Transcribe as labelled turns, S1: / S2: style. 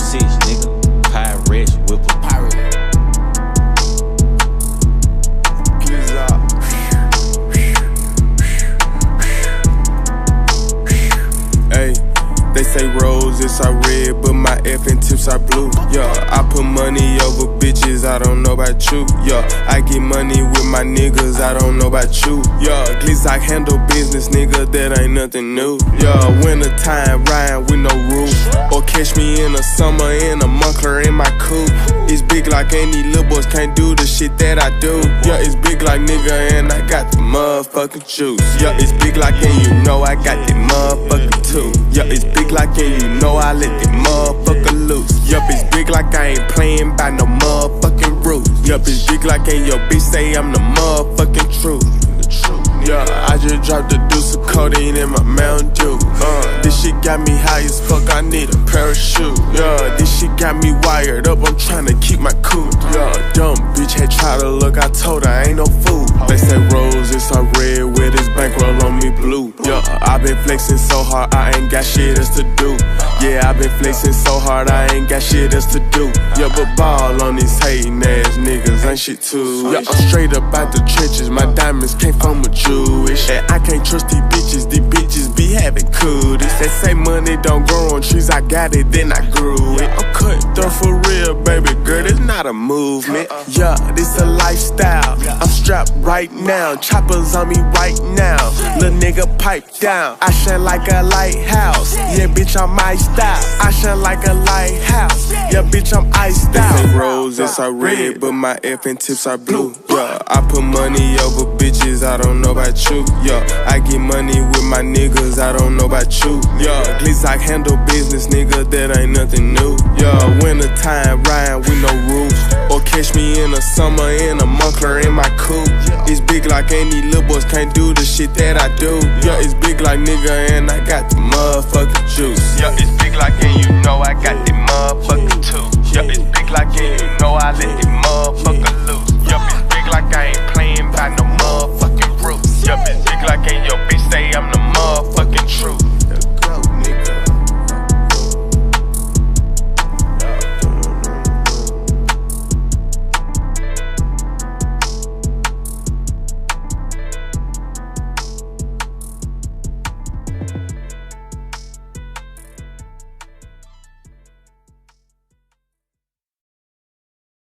S1: 6, nigga. Pirates, whip a pirate.
S2: Hey, they say roses are red, but my effing tips are blue. Yeah, I put money over bitches, I don't know about you. Yeah, I get money with my niggas, I don't know about you. Yeah, at least I handle business, nigga, that ain't nothing new. Yeah, winter time, riding with no roof. Or catch me in the summer in a muffler in my coupe. It's big like any little boys can't do the shit that I do. Yeah, it's big like nigga and I got the motherfucking juice. Yeah, it's big like and you know I got the motherfucking too. Yeah, it's big like and you know I let the motherfucker loose. Yup, it's big like I ain't playing by no motherfucking rules. Yup, it's big like and your bitch say I'm the motherfucking truth. Yeah, I just dropped a deuce of codeine in my Mountain Dew. This shit got me high as fuck, I need a parachute. Yeah, this shit got me wired up, I'm tryna keep my cool. Yeah, dumb bitch had tried to look, I told her I ain't no fool. They say roses are red with this bankroll on me blue. Yeah, I been flexing so hard, I ain't got shit else to do. Yeah, I been flexing so hard, I ain't got shit else to do. Yeah, but ball on these hating ass niggas ain't shit too. Yeah, I'm straight up out the trenches, my diamonds came from a Jewish. And I can't trust these bitches be having cooties. They say money don't grow on trees, I got it, then I grew it. I'm cut though for real, baby girl, it's not a movement. Yeah, this a lifestyle, I'm strapped right now, choppers on me right now. Lil' nigga pipe down, I shine like a lighthouse. Yeah, bitch, I'm iced out, I shine like a lighthouse. Yeah, bitch, I'm iced out. They say roses are red, but my effing tips are blue. Yeah, I put money over bitches, I don't know about you. Yeah, I get money with my niggas, I don't know about you. Yeah, at least I handle business, nigga, that ain't nothing new. Yeah, winter time, riding with no roofs. Or catch me in the summer in a muffler in my coupe. It's big like any little boys can't do the shit that I do. Yeah, it's big like nigga and I got the motherfucking juice. Yeah, it's big like and you know I got the motherfucking too. Yeah, it's big like and you know I let the motherfucker loose. Yeah, it's big like I ain't